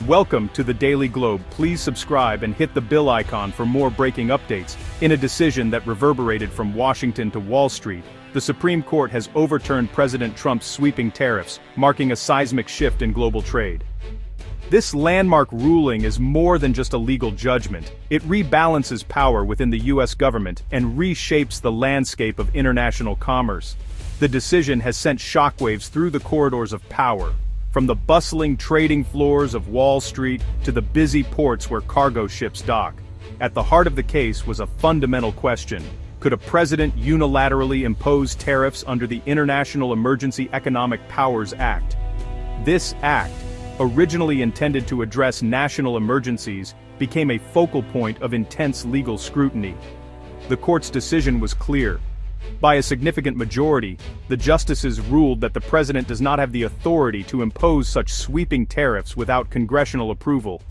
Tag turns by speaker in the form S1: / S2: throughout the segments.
S1: Welcome to the Daily Globe. Please subscribe and hit the bell icon for more breaking updates. In a decision that reverberated from Washington to Wall Street, the Supreme Court has overturned President Trump's sweeping tariffs, marking a seismic shift in global trade. This landmark ruling is more than just a legal judgment. It rebalances power within the U.S. government and reshapes the landscape of international commerce. The decision has sent shockwaves through the corridors of power, from the bustling trading floors of Wall Street to the busy ports where cargo ships dock. At the heart of the case was a fundamental question. Could a president unilaterally impose tariffs under the International Emergency Economic Powers Act? This act, originally intended to address national emergencies, became a focal point of intense legal scrutiny. The court's decision was clear. By a significant majority, the justices ruled that the president does not have the authority to impose such sweeping tariffs without congressional approval.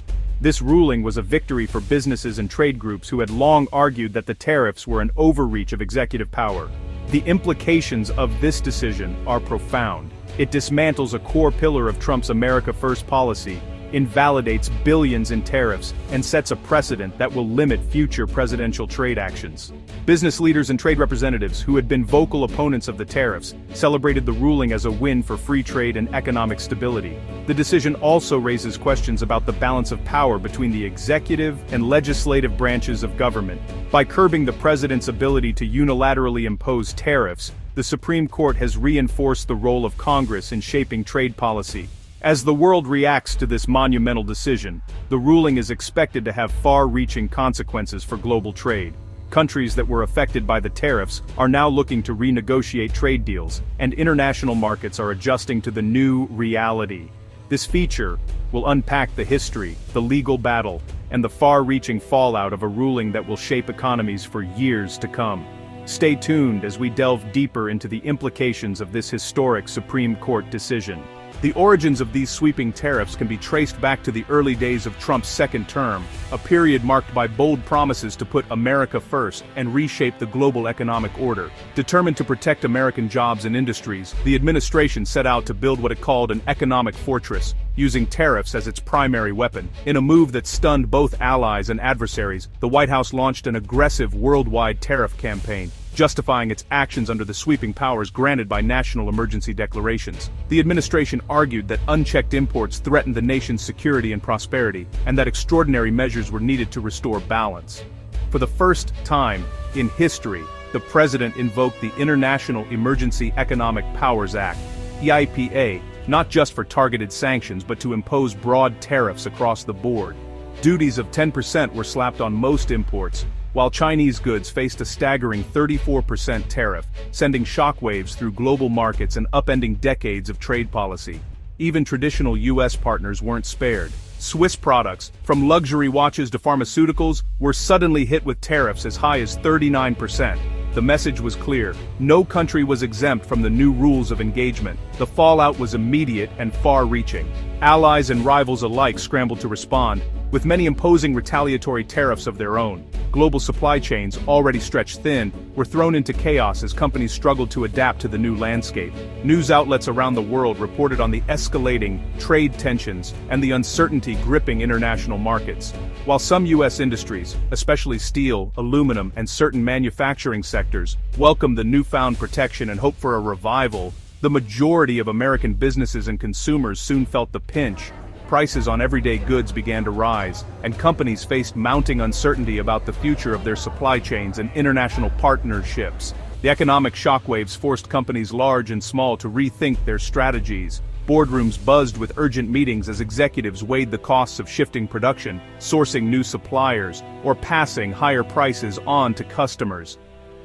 S1: This ruling was a victory for businesses and trade groups who had long argued that the tariffs were an overreach of executive power. The implications of this decision are profound. It dismantles a core pillar of Trump's America First policy, invalidates billions in tariffs, and sets a precedent that will limit future presidential trade actions. Business leaders and trade representatives who had been vocal opponents of the tariffs celebrated the ruling as a win for free trade and economic stability. The decision also raises questions about the balance of power between the executive and legislative branches of government. By curbing the president's ability to unilaterally impose tariffs, the Supreme Court has reinforced the role of Congress in shaping trade policy. As the world reacts to this monumental decision, the ruling is expected to have far-reaching consequences for global trade. Countries that were affected by the tariffs are now looking to renegotiate trade deals, and international markets are adjusting to the new reality. This feature will unpack the history, the legal battle, and the far-reaching fallout of a ruling that will shape economies for years to come. Stay tuned as we delve deeper into the implications of this historic Supreme Court decision. The origins of these sweeping tariffs can be traced back to the early days of Trump's second term, a period marked by bold promises to put America first and reshape the global economic order. Determined to protect American jobs and industries, the administration set out to build what it called an economic fortress, using tariffs as its primary weapon. In a move that stunned both allies and adversaries, the White House launched an aggressive worldwide tariff campaign, justifying its actions under the sweeping powers granted by national emergency declarations. The administration argued that unchecked imports threatened the nation's security and prosperity, and that extraordinary measures were needed to restore balance. For the first time in history, the president invoked the International Emergency Economic Powers Act, EIPA, not just for targeted sanctions but to impose broad tariffs across the board. Duties of 10% were slapped on most imports, while Chinese goods faced a staggering 34% tariff, sending shockwaves through global markets and upending decades of trade policy. Even traditional U.S. partners weren't spared. Swiss products, from luxury watches to pharmaceuticals, were suddenly hit with tariffs as high as 39%. The message was clear: no country was exempt from the new rules of engagement. The fallout was immediate and far-reaching. Allies and rivals alike scrambled to respond, with many imposing retaliatory tariffs of their own. Global supply chains, already stretched thin, were thrown into chaos as companies struggled to adapt to the new landscape. News outlets around the world reported on the escalating trade tensions and the uncertainty gripping international markets. While some U.S. industries, especially steel, aluminum, and certain manufacturing sectors, welcomed the newfound protection and hoped for a revival, the majority of American businesses and consumers soon felt the pinch. Prices on everyday goods began to rise, and companies faced mounting uncertainty about the future of their supply chains and international partnerships. The economic shockwaves forced companies large and small to rethink their strategies. Boardrooms buzzed with urgent meetings as executives weighed the costs of shifting production, sourcing new suppliers, or passing higher prices on to customers.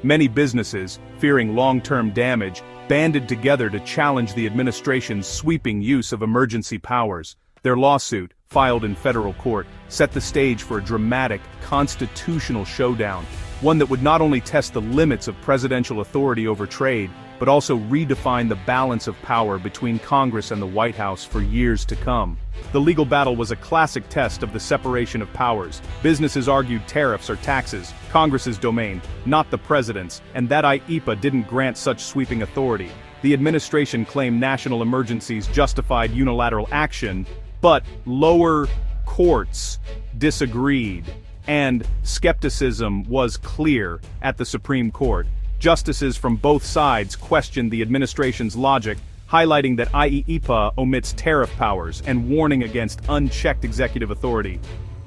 S1: Many businesses, fearing long-term damage, banded together to challenge the administration's sweeping use of emergency powers. Their lawsuit, filed in federal court, set the stage for a dramatic, constitutional showdown, one that would not only test the limits of presidential authority over trade, but also redefine the balance of power between Congress and the White House for years to come. The legal battle was a classic test of the separation of powers. Businesses argued tariffs are taxes, Congress's domain, not the president's, and that IEEPA didn't grant such sweeping authority. The administration claimed national emergencies justified unilateral action, But lower courts disagreed, and skepticism was clear at the Supreme Court. Justices from both sides questioned the administration's logic, highlighting that IEEPA omits tariff powers and warning against unchecked executive authority.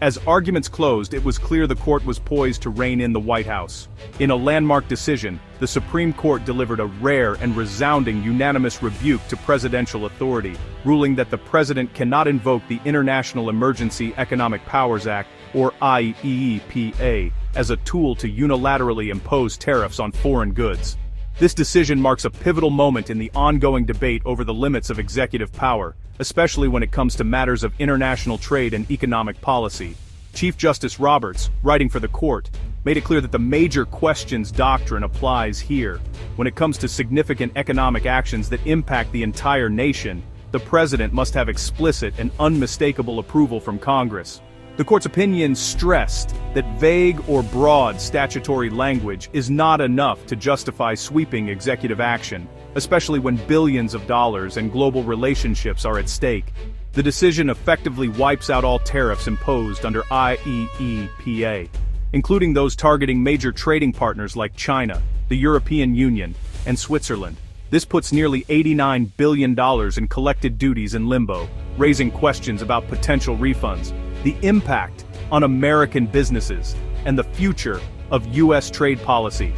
S1: As arguments closed, it was clear the court was poised to rein in the White House. In a landmark decision, the Supreme Court delivered a rare and resounding unanimous rebuke to presidential authority, ruling that the president cannot invoke the International Emergency Economic Powers Act, or IEEPA, as a tool to unilaterally impose tariffs on foreign goods. This decision marks a pivotal moment in the ongoing debate over the limits of executive power, especially when it comes to matters of international trade and economic policy. Chief Justice Roberts, writing for the court, made it clear that the major questions doctrine applies here. When it comes to significant economic actions that impact the entire nation, the president must have explicit and unmistakable approval from Congress. The court's opinion stressed that vague or broad statutory language is not enough to justify sweeping executive action, especially when billions of dollars and global relationships are at stake. The decision effectively wipes out all tariffs imposed under IEEPA, including those targeting major trading partners like China, the European Union, and Switzerland. This puts nearly $89 billion in collected duties in limbo, raising questions about potential refunds, the impact on American businesses, and the future of U.S. trade policy.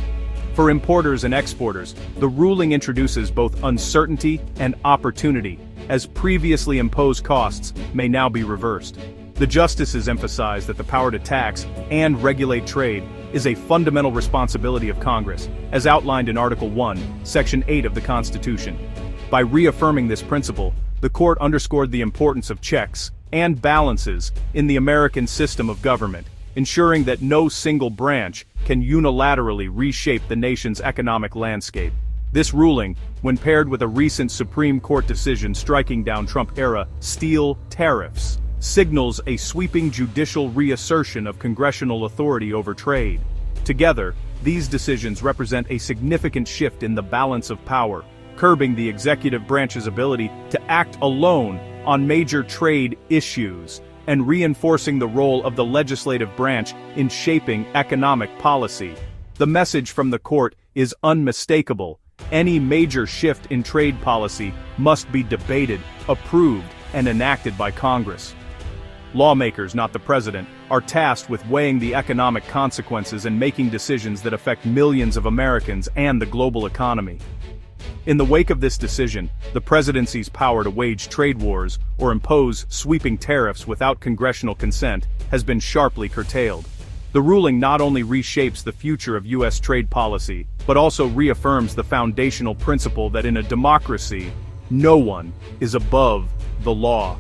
S1: For importers and exporters, the ruling introduces both uncertainty and opportunity, as previously imposed costs may now be reversed. The justices emphasize that the power to tax and regulate trade is a fundamental responsibility of Congress, as outlined in Article 1, Section 8 of the Constitution. By reaffirming this principle, the court underscored the importance of checks and balances in the American system of government, ensuring that no single branch can unilaterally reshape the nation's economic landscape. This ruling, when paired with a recent Supreme Court decision striking down Trump-era steel tariffs, signals a sweeping judicial reassertion of congressional authority over trade. Together, these decisions represent a significant shift in the balance of power, curbing the executive branch's ability to act alone on major trade issues, and reinforcing the role of the legislative branch in shaping economic policy. The message from the court is unmistakable. Any major shift in trade policy must be debated, approved, and enacted by Congress. Lawmakers, not the president, are tasked with weighing the economic consequences and making decisions that affect millions of Americans and the global economy. In the wake of this decision, the presidency's power to wage trade wars or impose sweeping tariffs without congressional consent has been sharply curtailed. The ruling not only reshapes the future of U.S. trade policy, but also reaffirms the foundational principle that in a democracy, no one is above the law.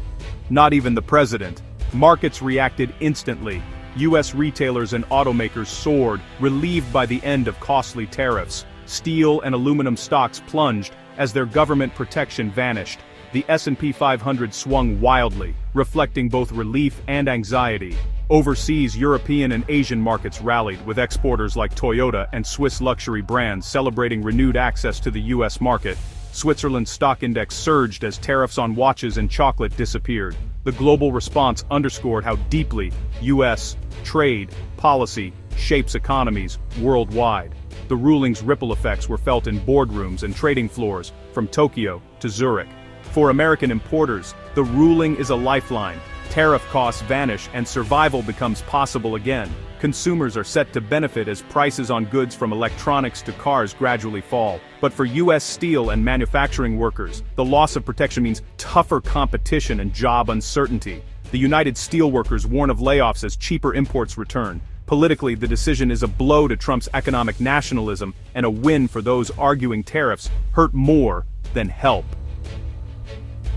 S1: Not even the president. Markets reacted instantly. U.S. retailers and automakers soared, relieved by the end of costly tariffs. Steel and aluminum stocks plunged as their government protection vanished. The S&P 500 swung wildly, reflecting both relief and anxiety. Overseas European and Asian markets rallied, with exporters like Toyota and Swiss luxury brands celebrating renewed access to the U.S. market. Switzerland's stock index surged as tariffs on watches and chocolate disappeared. The global response underscored how deeply U.S. trade policy shapes economies worldwide. The ruling's ripple effects were felt in boardrooms and trading floors, from Tokyo to Zurich. For American importers, the ruling is a lifeline. Tariff costs vanish and survival becomes possible again. Consumers are set to benefit as prices on goods from electronics to cars gradually fall. But for U.S. steel and manufacturing workers, the loss of protection means tougher competition and job uncertainty. The United Steelworkers warn of layoffs as cheaper imports return. Politically, the decision is a blow to Trump's economic nationalism and a win for those arguing tariffs hurt more than help.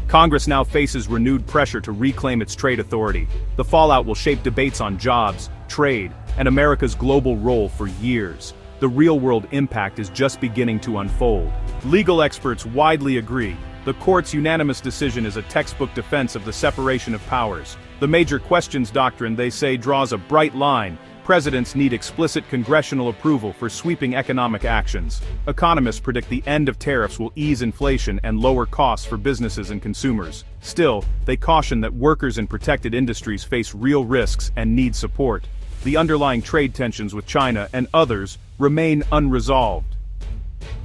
S1: Congress now faces renewed pressure to reclaim its trade authority. The fallout will shape debates on jobs, trade, and America's global role for years. The real-world impact is just beginning to unfold. Legal experts widely agree. The court's unanimous decision is a textbook defense of the separation of powers. The major questions doctrine, they say, draws a bright line, presidents need explicit congressional approval for sweeping economic actions. Economists predict the end of tariffs will ease inflation and lower costs for businesses and consumers. Still, they caution that workers in protected industries face real risks and need support. The underlying trade tensions with China and others remain unresolved.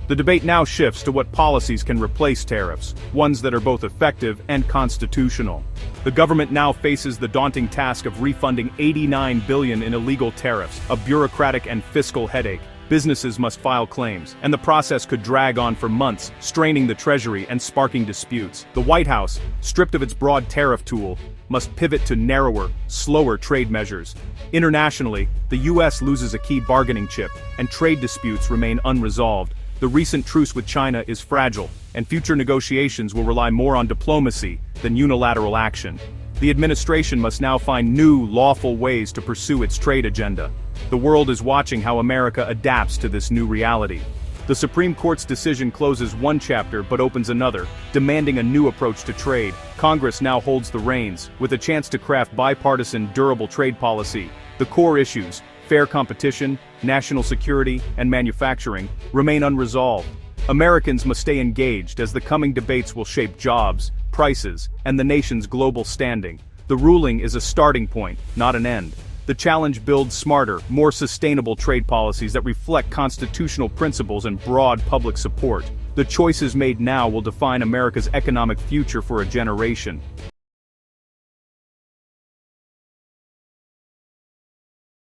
S1: The debate now shifts to what policies can replace tariffs, ones that are both effective and constitutional. The government now faces the daunting task of refunding $89 billion in illegal tariffs, a bureaucratic and fiscal headache. Businesses must file claims, and the process could drag on for months, straining the Treasury and sparking disputes. The White House, stripped of its broad tariff tool, must pivot to narrower, slower trade measures. Internationally, the U.S. loses a key bargaining chip, and trade disputes remain unresolved. The recent truce with China is fragile, and future negotiations will rely more on diplomacy than unilateral action. The administration must now find new, lawful ways to pursue its trade agenda. The world is watching how America adapts to this new reality. The Supreme Court's decision closes one chapter but opens another, demanding a new approach to trade. Congress now holds the reins, with a chance to craft bipartisan, durable trade policy. The core issues, fair competition, national security, and manufacturing, remain unresolved. Americans must stay engaged as the coming debates will shape jobs, prices, and the nation's global standing. The ruling is a starting point, not an end. The challenge builds smarter, more sustainable trade policies that reflect constitutional principles and broad public support. The choices made now will define America's economic future for a generation.